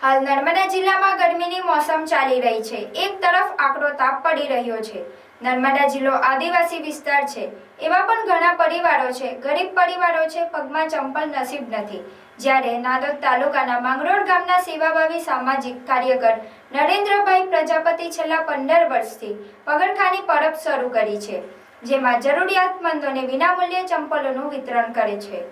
હાલ નર્મદા જિલ્લામાં ગરમીની મોસમ ચાલી રહી છે। એક તરફ આકરો તાપ પડી રહ્યો છે। નર્મદા જિલ્લો આદિવાસી વિસ્તાર છે। એવા પણ ઘણા પરિવારો છે, ગરીબ પરિવારો છે, પગમાં ચંપલ નસીબ નથી। જ્યારે નાદોદ તાલુકાના માંગરોળ ગામના સેવાભાવી સામાજિક કાર્યકર નરેન્દ્રભાઈ પ્રજાપતિ છેલ્લા 15 વર્ષથી પગરખાની પરબ શરૂ કરી છે, જેમાં જરૂરિયાતમંદોને વિનામૂલ્યે ચંપલોનું વિતરણ કરે છે।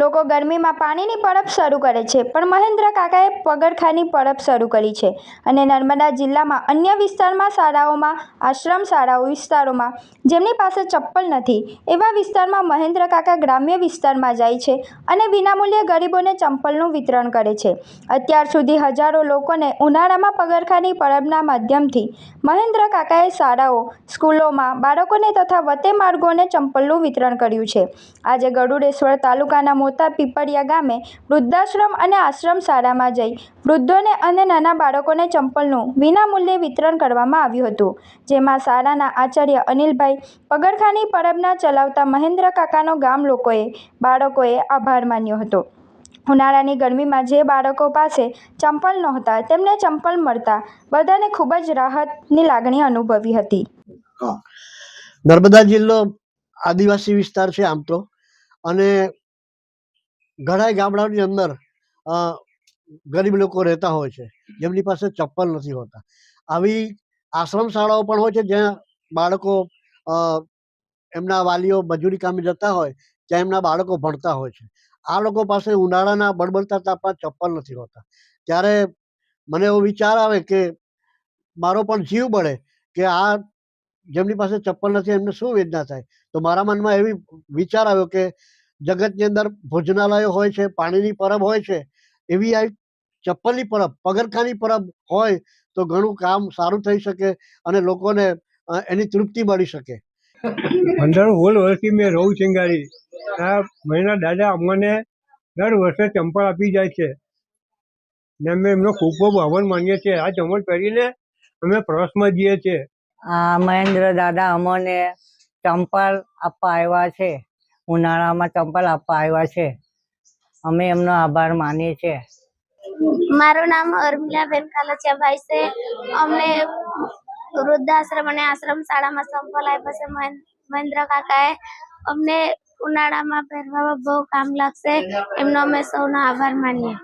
લોકો ગરમીમાં પાણીની પરબ શરૂ કરે છે, પણ મહેન્દ્ર કાકાએ પગરખાની પરબ શરૂ કરી છે અને નર્મદા જિલ્લામાં અન્ય વિસ્તારમાં શાળાઓમાં, આશ્રમ શાળાઓ વિસ્તારોમાં જેમની પાસે ચપ્પલ નથી એવા વિસ્તારમાં મહેન્દ્ર કાકા ગ્રામ્ય વિસ્તારમાં જાય છે અને વિનામૂલ્યે ગરીબોને ચંપલનું વિતરણ કરે છે। અત્યાર સુધી હજારો લોકોને ઉનાળામાં પગરખાની પરબના માધ્યમથી મહેન્દ્ર કાકાએ શાળાઓ, સ્કૂલોમાં બાળકોને તથા વતે માર્ગોને ચંપલનું વિતરણ કર્યું છે। આજે ગરુડેશ્વર તાલુકાના મોટા પીપળિયા ગામે વૃદ્ધાશ્રમ અને આશ્રમ શાળામાં જઈ વૃદ્ધોને અને નાના બાળકોને ચંપલનું વિનામૂલ્યે વિતરણ કરવામાં આવ્યું હતું, જેમાં શાળાના આચાર્ય અનિલભાઈ પગરખાની પરબના ચલાવતા મહેન્દ્ર કાકાનો ગામ લોકોએ, બાળકોએ આભાર માન્યો હતો। ઉનાળાની ગરમીમાં જે બાળકો પાસે ચંપલ નહોતા તેમને ચંપલ મળતા બધાને ખૂબ જ રાહતની લાગણી અનુભવી હતી। નર્મદા જિલ્લો આદિવાસી વિસ્તાર છે આમ તો, અને ઘણા ગામડાઓની અંદર ગરીબ લોકો રહેતા હોય છે જેમની પાસે ચપ્પલ નથી હોતા। આવી આશ્રમ શાળાઓ પણ હોય છે જ્યાં બાળકો એમના વાલીઓ મજૂરી કામે જતા હોય ત્યાં એમના બાળકો ભણતા હોય છે। આ લોકો પાસે ઉનાળાના બળબડતા તાપમાં ચપ્પલ નથી હોતા, ત્યારે મને એવો વિચાર આવે કે મારો પણ જીવ બળે કે આ જેમની પાસે ચપ્પલ નથી એમને શું વેદના થાય। તો મારા મનમાં એવી વિચાર આવ્યો કે જગતની અંદર ભોજનાલયો હોય છે, પાણીની પરબ હોય છે, એવી આ ચપ્પલની પરબ, પગરખાની પરબ હોય તો ઘણું કામ સારું થઈ શકે અને લોકોને એની તૃપ્તિ મળી શકે। 15 વર્ષથી મેં રહું ચિંગારી આ મહિના દાદા અમને દર વર્ષે ચંપલ આપી જાય છે ને અમે એમનો ખૂબ ખૂબ આભાર માનીએ છીએ। આ ચંપલ પહેરીને અમે પ્રવાસમાં જઈએ છીએ। મહેન્દ્ર દાદા અમને ચંપલ આપવા આવ્યા છે, ઉનાળામાં ચંપલ આપવા આવ્યા છે, અમે એમનો આભાર માનીએ છીએ। મારું નામ અર્મિલાબેન કાલચિયાભાઈ છે। અમને વૃદ્ધાશ્રમ અને આશ્રમ શાળામાં ચંપલ આપ્યા છે મહેન્દ્ર કાકાએ। અમને ઉનાળામાં પહેરવામાં બહુ કામ લાગશે, એમનો અમે સૌનો આભાર માનીએ।